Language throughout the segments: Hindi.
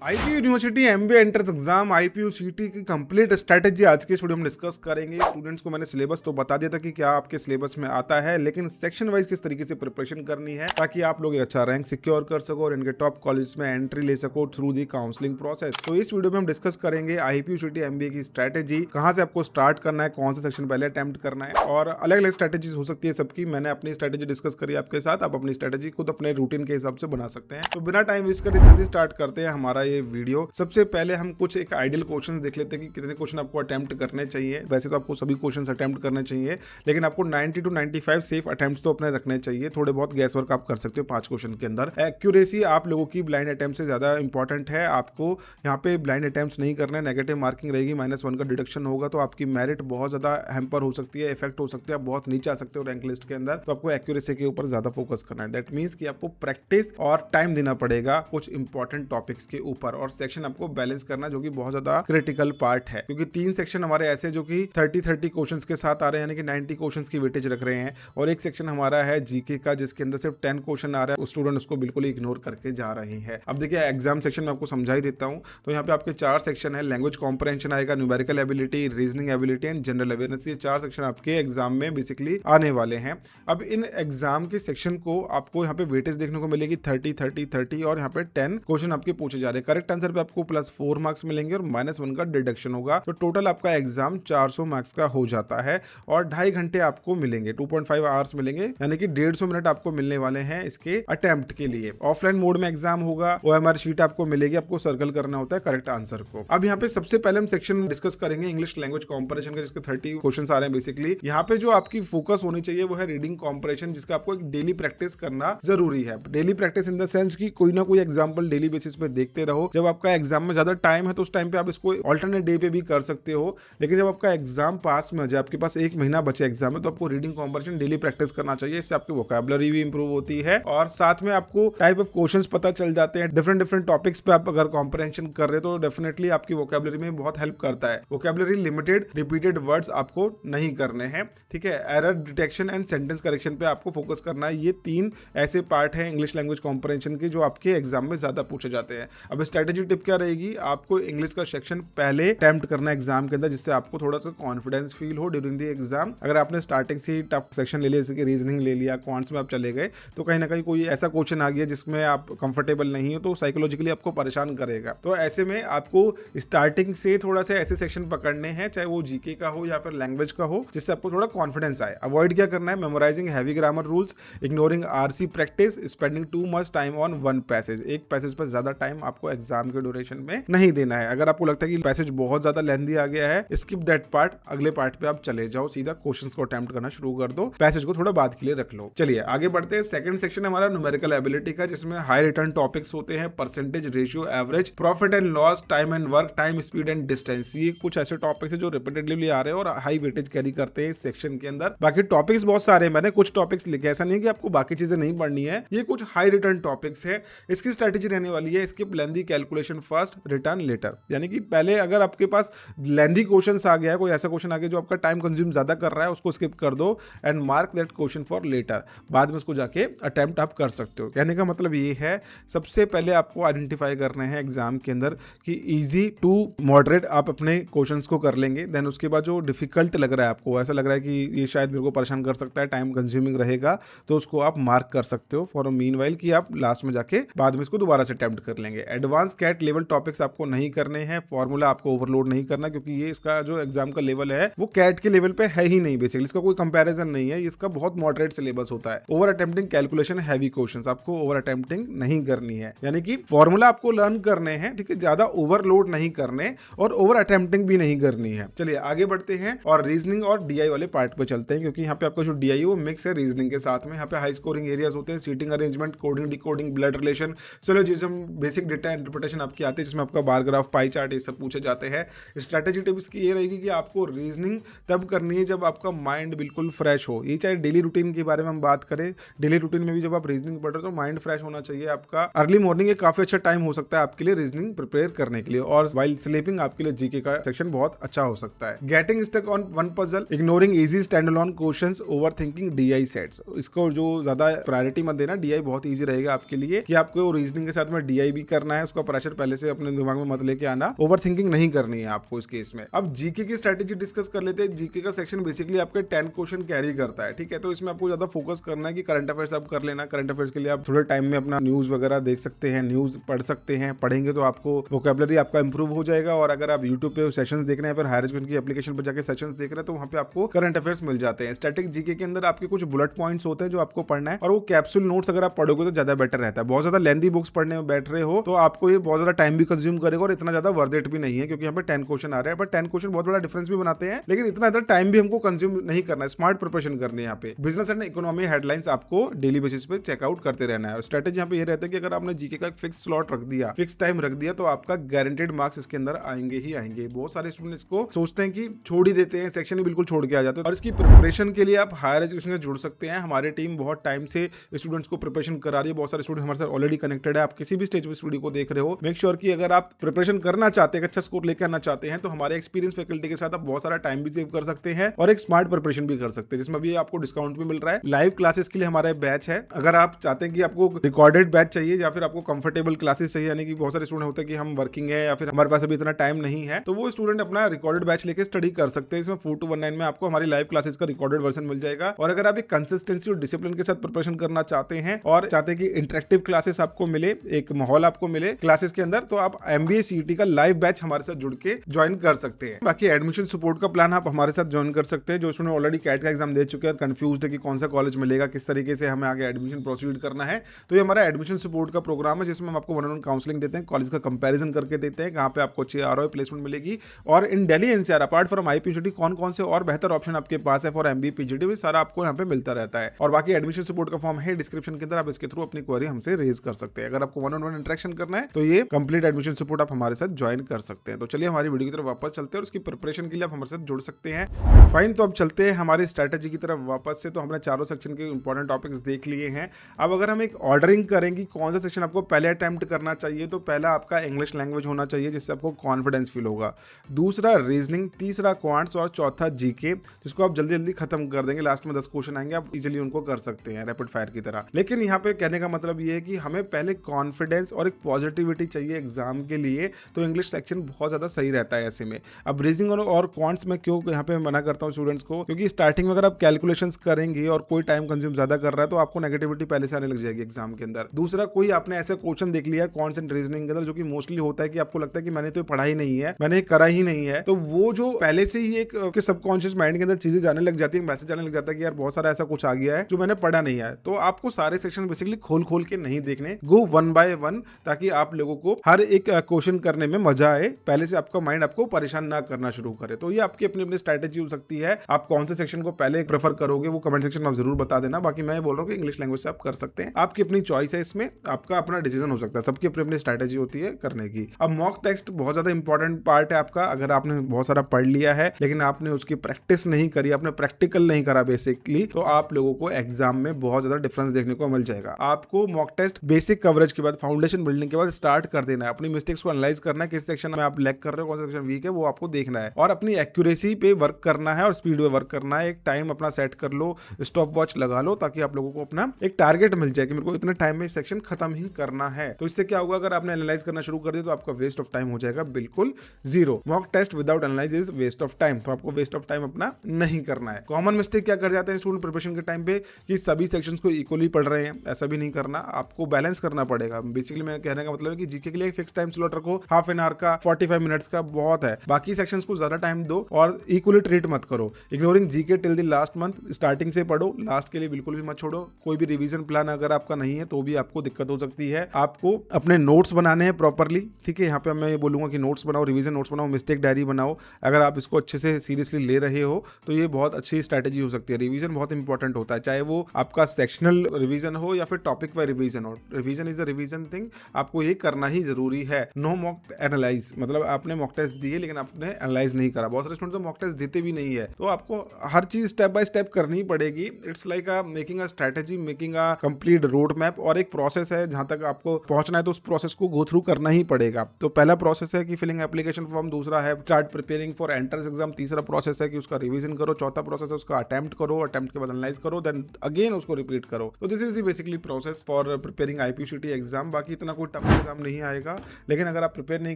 IPU university MBA entrance exam IPU सीटी की कंप्लीट स्ट्रैटेजी आज के इस वीडियो में डिस्कस करेंगे। स्टूडेंट्स को मैंने सिलेबस तो बता दिया था कि क्या आपके सिलेबस में आता है, लेकिन सेक्शन वाइज किस तरीके से प्रिपरेशन करनी है ताकि आप लोग एक अच्छा रैंक सिक्योर कर सको और इनके टॉप कॉलेज में एंट्री ले सको थ्रू दी काउंसलिंग प्रोसेस। तो इस वीडियो में हम डिस्कस करेंगे आईपीयू सीटी एमबीए की स्ट्रैटेजी, कहां से आपको स्टार्ट करना है, कौन सा सेक्शन पहले अटेम्प्ट करना है, और अलग अलग स्ट्रैटेजीज हो सकती है सबकी। मैंने अपनी स्ट्रैटेजी डिस्कस करी आपके साथ, आप अपनी स्ट्रैटेजी खुद अपने रूटीन के हिसाब से बना सकते हैं। तो बिना टाइम वेस्ट करे जल्दी स्टार्ट करते हैं हमारा ये वीडियो। सबसे पहले हम कुछ एक आइडियल क्वेश्चन देख लेते हैं कि कितने क्वेश्चन आपको अटेम्प्ट करने चाहिए। वैसे तो आपको सभी क्वेश्चन अटेम्प्ट करने चाहिए, लेकिन आपको 90 to 95 सेफ अटेम्प्ट्स तो अपने रखने चाहिए। थोड़े बहुत गैस वर्क आप कर सकते हो 5 क्वेश्चन के अंदर। एक्यूरेसी आप लोगों की ब्लाइंड अटेम्प्ट से ज्यादा इंपॉर्टेंट है। आपको यहाँ पे ब्लाइंड अटेम्प्ट्स नहीं करना, नेगेटिव मार्किंग रहेगी, -1 का डिडक्शन होगा, तो आपकी मेरिट बहुत ज्यादा हैम्पर हो सकती है, इफेक्ट हो सकती है, आप बहुत नीचे आ सकते हो रैंक लिस्ट के अंदर। तो आपको एक्यूरेसी के ऊपर ज्यादा फोकस करना है। दैट मीन्स कि आपको प्रैक्टिस और टाइम देना पड़ेगा कुछ इंपॉर्टेंट टॉपिक्स के ऊपर, और सेक्शन आपको बैलेंस करना जो कि बहुत ज्यादा क्रिटिकल पार्ट है, क्योंकि 3 सेक्शन हमारे ऐसे जो कि 30 क्वेश्चंस के साथ आ रहे हैं, यानी कि 90 क्वेश्चंस की वेटेज रख रहे हैं, और एक सेक्शन हमारा है जीके का जिसके अंदर सिर्फ 10 क्वेश्चन आ रहा है। स्टूडेंट उसको बिल्कुल इग्नोर करके जा रहे हैं। अब देखिए एग्जाम सेक्शन में आपको समझा ही देता हूं। तो यहाँ पे आपके 4 सेक्शन है। लैंग्वेज कॉम्प्रहेंशन आएगा, numerical ability, reasoning ability and general awareness. ये 4 सेक्शन आपके एग्जाम में बेसिकली आने वाले हैं। अब इन एग्जाम के सेक्शन को आपको यहाँ पे वेटेज देखने को मिलेगी 30 30 30, और यहाँ पे 10 क्वेश्चन आपके पूछे जा रहे हैं। करेक्ट आंसर पे आपको +4 मार्क्स मिलेंगे और -1 का डिडक्शन होगा। तो टोटल आपका एग्जाम 400 मार्क्स का हो जाता है, और 2.5 घंटे आपको मिलेंगे, 2.5 आवर्स मिलेंगे, यानी कि 150 मिनट आपको मिलने वाले हैं इसके अटेम्प्ट के लिए। ऑफलाइन मोड में एग्जाम होगा, ओएमआर शीट आपको मिलेगी, आपको सर्कल करना होता है करेक्ट आंसर को। अब यहाँ पे सबसे पहले हम सेक्शन डिस्कस करेंगे इंग्लिश लैंग्वेज कॉम्परेशन का, जिसके 30 क्वेश्चन आ रहे हैं बेसिकली। यहाँ पे जो आपकी फोकस होनी चाहिए वो है रीडिंग कॉम्परेशन, जिसका आपको एक डेली प्रैक्टिस करना जरूरी है। Daily practice in the sense की कोई ना कोई एग्जाम्पल डेली बेसिस पे देखते रहो। जब आपका एग्जाम में ज्यादा टाइम है तो उस टाइम पे आप इसको ऑल्टरनेट डे पे भी कर सकते हो, लेकिन जब आपका एग्जाम पास में हो जाए, आपके पास 1 महीना बचे एग्जाम में, तो आपको रीडिंग कॉम्परेशन डेली प्रैक्टिस करना चाहिए। इससे आपकी वोकैबुलरी भी इंप्रूव होती है, और साथ में आपको टाइप ऑफ क्वेश्चंस पता चल जाते हैं। डिफरेंट टॉपिक्स पे आप अगर कॉम्प्रहेंशन कर रहे हो तो डेफिनेटली आपकी वोकैबुलरी में बहुत हेल्प करता है। वोकैबुलरी लिमिटेड रिपीटेड वर्ड्स आपको नहीं करने हैं, ठीक है। Error detection and sentence correction पे आपको फोकस करना है। ये 3 ऐसे पार्ट हैं इंग्लिश लैंग्वेज कॉम्प्रहेंशन के जो आपके एग्जाम में ज्यादा पूछे जाते हैं। अब स्ट्रेटेजी टिप क्या रहेगी, आपको इंग्लिश का सेक्शन पहले अटेम्प्ट करना एग्जाम के अंदर, जिससे आपको थोड़ा सा कॉन्फिडेंस फील हो ड्यूरिंग द एग्जाम। अगर आपने स्टार्टिंग से ही टफ सेक्शन ले लिया, जैसे कि रीजनिंग ले लिया, क्वांट्स में आप चले गए, तो कहीं ना कहीं कोई ऐसा क्वेश्चन आ गया जिसमें आप कंफर्टेबल नहीं हो, तो साइकोलॉजिकली आपको परेशान करेगा। तो ऐसे में आपको स्टार्टिंग से थोड़ा सा ऐसे सेक्शन पकड़ने हैं, चाहे वो जीके का हो या फिर लैंग्वेज का हो, जिससे आपको थोड़ा कॉन्फिडेंस आए। अवॉइड क्या करना है, memorising heavy grammar rules, ignoring RC practice, spending too much time on one passage. एक पैसेज पर ज्यादा टाइम आपको एग्जाम के ड्यूरेशन में नहीं देना है। अगर आपको लगता है कि पैसेज बहुत ज्यादा लेंथी आ गया है, स्किप दैट पार्ट, अगले पार्ट पे आप चले जाओ, सीधा क्वेश्चंस को अटेम्प्ट करना शुरू कर दो, पैसेज को थोड़ा बाद के लिए रख लो। चलिए आगे बढ़ते हैं। सेकंड सेक्शन हमारा न्यूमेरिकल एबिलिटी का, जिसमें हाई रिटर्न टॉपिक्स होते हैं, percentage, ratio, average, profit and loss, time and work, time, speed and distance. ये कुछ ऐसे टॉपिक्स है जो रिपीटेडली आ रहे हैं और हाई वेटेज कैरी करते हैं इस सेक्शन के अंदर। बाकी टॉपिक्स बहुत सारे हैं, मैंने कुछ टॉपिक्स लिखे, ऐसा नहीं है कि आपको बाकी चीजें नहीं पढ़नी है। ये कुछ हाई रिटर्न टॉपिक्स है। इसकी स्ट्रेटेजी रहने वाली है skip lengthy calculation first, return later. यानी कि पहले अगर आपके पास लेंथी क्वेश्चंस आ गया है, कोई ऐसा क्वेश्चन आ गया जो आपका टाइम कंज्यूम ज्यादा कर रहा है, उसको स्किप कर दो and mark that question for later. बाद में उसको जाके अटेम्प्ट आप कर सकते हो। कहने का मतलब ये है, सबसे पहले आपको आइडेंटिफाई करने हैं एग्जाम के अंदर कि इजी टू मॉडरेट आप अपने क्वेश्चंस को कर लेंगे। देन उसके बाद जो डिफिकल्ट लग रहा है, आपको ऐसा लग रहा है कि ये शायद मेरे को परेशान कर सकता है, टाइम कंज्यूमिंग रहेगा, तो उसको आप मार्क कर सकते हो फॉर मीनवाइल, कि आप लास्ट में जाके बाद में इसको दोबारा से अटेम्प्ट कर लेंगे। एडवांस कैट लेवल टॉपिक्स आपको नहीं करने हैं, फॉर्मूला आपको ओवरलोड नहीं करना, क्योंकि ये इसका जो एग्जाम का लेवल है वो कैट के लेवल पे है ही नहीं। बेसिकली इसका कोई कंपैरिजन नहीं है, इसका बहुत मॉडरेट सिलेबस होता है। Over attempting calculation, heavy questions आपको ओवर अटेम्प्टिंग नहीं करनी है, यानी कि फॉर्मूला आपको लर्न करने हैं, ठीक है, ज्यादा ओवरलोड नहीं करने और ओवर अटेम्प्टिंग भी नहीं करनी है। चलिए आगे बढ़ते हैं और रीजनिंग और डीआई वाले पार्ट पे चलते हैं, क्योंकि यहाँ पे आपका जो डीआई वो मिक्स है रीजनिंग के साथ में। यहाँ पे हाई स्कोरिंग एरियाज होते हैं, seating arrangement, coding, decoding, blood relation, syllogism, basic data interpretation आपकी आती है, जिसमें आपका बार ग्राफ, पाई चार्ट, ये सब पूछे जाते हैं। स्ट्रैटेजी टिप्स की ये रहेगी कि आपको रीजनिंग तब करनी है जब आपका माइंड बिल्कुल फ्रेश हो। ये चाहे डेली रूटीन के बारे में हम बात करें, डेली रूटीन में भी जब आप रीजनिंग पढ़ रहे हो तो माइंड फ्रेश होना चाहिए आपका। अर्ली मॉर्निंग एक काफी अच्छा टाइम हो सकता है आपके लिए रीजनिंग प्रिपेयर करने के लिए, और वाइल स्लीपिंग आपके लिए जीके का सेक्शन बहुत अच्छा हो सकता है। Getting stuck on one puzzle, ignoring easy standalone questions, overthinking DI sets. इसको जो ज्यादा प्रायोरिटी मत देना, डीआई बहुत ईजी रहेगा आपके लिए, कि आपको रीजनिंग के साथ में डीआई भी करना है, उसका प्रेशर पहले से अपने दिमाग में मत लेके आना, ओवर थिंकिंग नहीं करनी है आपको इस केस में। अब जीके की स्ट्रेटेजी डिस्कस कर लेते हैं। जीके का सेक्शन बेसिकली आपके 10 क्वेश्चन कैरी करता है, ठीक है। तो इसमें आपको ज्यादा फोकस करना है कि करंट अफेयर्स आप कर लेना। करंट अफेयर्स के लिए आप थोड़े टाइम में अपना न्यूज वगैरह देख सकते हैं, न्यूज पढ़ सकते हैं। पढ़ेंगे तो आपको वोकैबुलरी आपका इंप्रूव हो जाएगा। और अगर आप यूट्यूब पे सेशंस देख रहे हैं, फिर हायर एजुकेशन की एप्लीकेशन पर जाकर सेशंस देख रहे हैं, तो वहां पे आपको करंट अफेयर्स मिल जाते हैं। स्टैटिक जीके के अंदर आपके कुछ बुलेट पॉइंट्स होते हैं जो आपको पढ़ना है, और वो कैप्सूल नोट्स अगर आप पढ़ोगे तो ज्यादा बेटर रहता है। बहुत ज्यादा लेंथी बुक्स पढ़ने में बैठ रहे हो तो आपको ये बहुत ज्यादा टाइम भी कंज्यूम करेगा और इतना ज्यादा वर्थ इट भी नहीं है, क्योंकि यहाँ पे 10 क्वेश्चन आ रहे हैं। बट 10 क्वेश्चन बहुत बड़ा डिफरेंस भी बनाते हैं, लेकिन इतना ज्यादा टाइम भी हमको कंज्यूम नहीं करना है। स्मार्ट प्रिपरेशन करनी है यहाँ पे। बिजनेस एंड इकोनॉमी हेडलाइंस आपको डेली बेसिस पे चेकआउट करते रहना है। और स्ट्रेटेजी यहाँ पे ये रहता है कि अगर आपने जीके का एक फिक्स स्लॉट रख दिया, फिक्स टाइम रख दिया, तो आपका गारंटेड मार्क्स इसके अंदर आएंगे ही आएंगे। बहुत सारे स्टूडेंट इसको सोचते हैं कि छोड़ ही देते हैं, सेक्शन ही बिल्कुल छोड़ के आ जाते हैं। और इसकी प्रिपरेशन के लिए आप हायर एजुकेशन से जुड़ सकते हैं। हमारी टीम बहुत टाइम से स्टूडेंट्स को प्रिपरेशन करा रही है। बहुत सारे स्टूडेंट हमारे साथ ऑलरेडी कनेक्टेड है। आप किसी भी स्टेज पे स्टूडियो को देख रहे हो, मेक श्योर कि अगर आप प्रिपरेशन करना चाहते हैं, अच्छा स्कोर लेकर आना चाहते हैं, तो हमारे एक्सपीरियंस फैकल्टी के साथ आप बहुत सारा टाइम भी सेव कर सकते हैं और एक स्मार्ट प्रिपरेशन भी कर सकते हैं, जिसमें भी आपको डिस्काउंट भी मिल रहा है। लाइव क्लासेस के लिए हमारा बैच है। अगर आप चाहते हैं कि आपको रिकॉर्डेड बैच चाहिए या फिर आपको कंफर्टेबल क्लासेस चाहिए, यानी कि बहुत सारे स्टूडेंट होते हैं कि हम वर्किंग है या फिर हमारे पास अभी इतना टाइम नहीं है, तो वो स्टूडेंट अपना रिकॉर्डेड बैच लेके स्टडी कर सकते हैं। इसमें 4219 में आपको हमारी लाइव क्लासेस का रिकॉर्डेड वर्जन मिल जाएगा। और अगर आप एक कंसिस्टेंसी और डिसिप्लिन के साथ प्रिपरेशन करना चाहते हैं और चाहते हैं कि इंटरेक्टिव क्लासेस आपको मिले, एक माहौल आपको मिले क्लासेस के अंदर, तो आप MBA CET का लाइव बैच हमारे साथ जुड़ के ज्वाइन कर सकते हैं। बाकी एडमिशन सपोर्ट का प्लान आप हमारे साथ ज्वाइन कर सकते हैं। जो स्टूडेंट ऑलरेडी कैट का एग्जाम दे चुके हैं, कंफ्यूज्ड है कि कौन सा कॉलेज मिलेगा, किस तरीके से हमें आगे एडमिशन प्रोसीड करना है, तो ये हमारा एडमिशन सपोर्ट का प्रोग्राम है, जिसमें हम आपको 1-on-1 काउंसलिंग देते हैं, कॉलेज का कंपैरिजन करके देते हैं, कहां पे आपको अच्छी ROI प्लेसमेंट मिलेगी। और in Delhi NCR apart from IPUCT कौन से और बेहतर ऑप्शन आपके पास है फॉर MBA PGD, भी सारा आपको यहाँ पे मिलता रहता है। और बाकी एडमिशन सपोर्ट का फॉर्म है डिस्क्रिप्शन के अंदर, आप इसके थ्रू अपनी क्वेरी हमसे रेज कर सकते हैं। अगर आपको 1-on-1 इंटरेक्शन करना है तो ये कंप्लीट एडमिशन सपोर्ट आप हमारे साथ ज्वाइन कर सकते हैं। तो चलिए हमारी वीडियो की तरफ वापस चलते हैं और उसकी प्रिपरेशन के लिए आप हमारे साथ जुड़ सकते हैं। फाइन, तो अब चलते हैं हमारी स्ट्रेटेजी की तरफ वापस से। तो हमने चारों सेक्शन के इंपॉर्टेंट टॉपिक्स देख लिए हैं। अब अगर हम एक ऑर्डरिंग करेंगे कौन सा सेक्शन आपको पहले अटेम्प्ट करना चाहिए, तो पहला आपका इंग्लिश लैंग्वेज होना चाहिए, जिससे आपको कॉन्फिडेंस फील होगा। दूसरा रीजनिंग, तीसरा क्वांट्स और चौथा जीके, जिसको आप जल्दी जल्दी खत्म कर देंगे। लास्ट में 10 क्वेश्चन आएंगे, आप इजीली उनको कर सकते हैं रैपिड फायर की तरह। लेकिन यहाँ पे कहने का मतलब ये है कि हमें पहले कॉन्फिडेंस और एक पॉजिटिविटी चाहिए एग्जाम के लिए, तो इंग्लिश सेक्शन बहुत ज्यादा सही रहता है ऐसे में। अब रीजनिंग और क्वांट्स में क्यों यहाँ पे मना करता हूँ स्टूडेंट्स को, क्योंकि स्टार्टिंग में अगर आप कैलकुलेशंस करेंगे और कोई टाइम कंज्यूम ज्यादा कर रहा है तो आपको नेगेटिविटी पहले से आने लग जाएगी एग्जाम के अंदर। दूसरा, कोई आपने ऐसा क्वेश्चन देख लिया क्वांट्स एंड रीजनिंग के अंदर जो कि मोस्टली होता है कि आपको लगता है कि मैंने तो पढ़ा ही नहीं है, मैंने करा ही नहीं है, तो वो जो पहले से ही एक सबकॉन्शियस माइंड के अंदर चीजें जाने लग जाती है, मैसेज आने लग जाता है कि यार बहुत सारा ऐसा कुछ आ गया है जो मैंने पढ़ा नहीं है। तो आपको सारे सेक्शन बेसिकली खोल के नहीं देखने, गो 1 by 1, ताकि आप लोगों को हर एक क्वेश्चन करने में मजा आए, पहले से आपका माइंड आपको परेशान ना करना शुरू करे। तो ये आपकी अपनी अपनी स्ट्रैटेजी हो सकती है। आप कौन से सेक्शन को पहले प्रेफर करोगे वो कमेंट सेक्शन में आप जरूर बता देना। बाकी मैं बोल रहा हूँ कि इंग्लिश लैंग्वेज से आप कर सकते हैं, आपकी अपनी चॉइस है, इसमें आपका अपना डिसीजन हो सकता है, सबकी अपनी अपनी स्ट्रैटेजी होती है करने की। अब मॉक टेस्ट बहुत ज्यादा इंपॉर्टेंट पार्ट है आपका। अगर आपने बहुत सारा पढ़ लिया है लेकिन आपने उसकी प्रैक्टिस नहीं करी, आपने प्रैक्टिकल नहीं करा बेसिकली, तो आप लोगों को एग्जाम में बहुत ज्यादा डिफरेंस देखने को मिल जाएगा। आपको मॉक टेस्ट बेसिक कवरेज के बाद, फाउंडेशन बिल्डिंग के बाद स्टार्ट कर देना है। अपनी मिस्टेक्स को एनालाइज करना है, किस सेक्शन में आप लैग कर रहे हो, कौन सा सेक्शन वीक है, वो आपको देखना है और अपनी एक्यूरेसी पे वर्क करना है और स्पीड पे वर्क करना है। एक टाइम अपना सेट कर लो, स्टॉप वॉच लगा लो, ताकि आप लोगों को अपना एक टारगेट मिल जाए कि मेरे को इतने टाइम में सेक्शन खत्म ही करना है। तो इससे क्या होगा, अगर आपने एनालाइज करना शुरू कर दिया तो आपका वेस्ट ऑफ टाइम हो जाएगा बिल्कुल 0। Mock test without analyse is waste of time, तो आपको वेस्ट ऑफ टाइम अपना नहीं करना है। कॉमन मिस्टेक क्या कर जाते हैं स्टूडेंट प्रिपरेशन के टाइम पे, कि सभी सेक्शंस को इक्वली पढ़ रहे हैं, ऐसा भी नहीं करना, आपको बैलेंस करना पड़ेगा। बेसिकली मैं कहने का मतलब है कि जीके के लिए फिक्स टाइम स्लॉट रखो, हाफ एन आवर का, 45 मिनट्स का बहुत है। बाकी सेक्शंस को ज्यादा टाइम दो और इक्वली ट्रीट मत करो। Ignoring GK till the last month, starting से पढ़ो, लास्ट के लिए बिल्कुल भी मत छोड़ो। कोई भी रिवीजन प्लान अगर आपका नहीं है तो भी आपको दिक्कत हो सकती है। आपको अपने नोट्स बनाने हैं प्रॉपरली, ठीक है। यहाँ पे मैं ये बोलूंगा कि नोट्स बनाओ, रिवीजन नोट्स बनाओ, मिस्टेक डायरी बनाओ। अगर आप इसको अच्छे से सीरियसली ले रहे हो तो ये बहुत अच्छी स्ट्रैटेजी हो सकती है। रिवीजन बहुत इंपॉर्टेंट होता है, चाहे वो आपका सेक्शनल रिवीजन हो या फिर टॉपिक वाइज रिवीजन हो। Revision is a revision thing, आपको ये करना ही जरूरी है। नो मॉक एनालाइज, मतलब आपने मॉक टेस्ट दिए लेकिन आपने एनालाइज नहीं करा। बहुत सारे स्टूडेंट तो मॉक टेस्ट देते भी नहीं है, तो आपको हर चीज स्टेप बाय स्टेप करनी पड़ेगी। It's like making a strategy, making a complete road map, और एक प्रोसेस है जहां तक आपको पहुंचना है, तो उस प्रोसेस को गो थ्रू करना ही पड़ेगा। तो पहला प्रोसेस है कि फिलिंग एप्लीकेशन फॉर्म, दूसरा है start preparing for entrance exam, तीसरा प्रोसेस है कि उसका रिवीजन करो, चौथा प्रोसेस है उसका अटेम्प्ट करो, अटेम्प्ट के बाद एनालाइज करो, देन अगेन उसको रिपीट करो। तो this is the basically process for preparing IPUCT exam. बाकी इतना कोई टफ एग्जाम नहीं आएगा, लेकिन अगर आप प्रिपेयर नहीं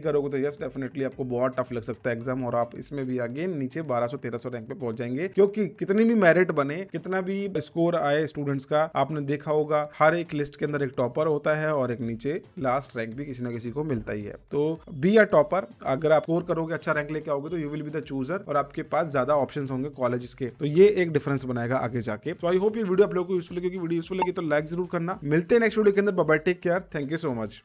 करोगे तो यस डेफिनेटली आपको बहुत टफ लग सकता है एग्जाम, और आप इसमें भी अगेन नीचे 1200-1300 रैंक पे पहुंच जाएंगे। क्योंकि कितनी भी मेरिट बने, कितना भी स्कोर आए स्टूडेंट्स का, आपने देखा होगा हर एक लिस्ट के अंदर एक टॉपर होता है और एक नीचे लास्ट रैंक भी किसी ना किसी को मिलता ही है। तो बी अ टॉपर, अगर आप स्कोर करोगे, अच्छा रैंक लेके आओगे तो you will be the chooser, और आपके पास ज्यादा ऑप्शंस होंगे कॉलेजेस के, तो ये एक डिफरेंस बनाएगा आगे जाके। तो आई होप ये वीडियो आप लोगों को यूजफुल लगी। वीडियो यूजफुल लगी तो लाइक जरूर करना। मिलते हैं नेक्स्ट वीडियो के अंदर। Bye bye, take care, thank you so much.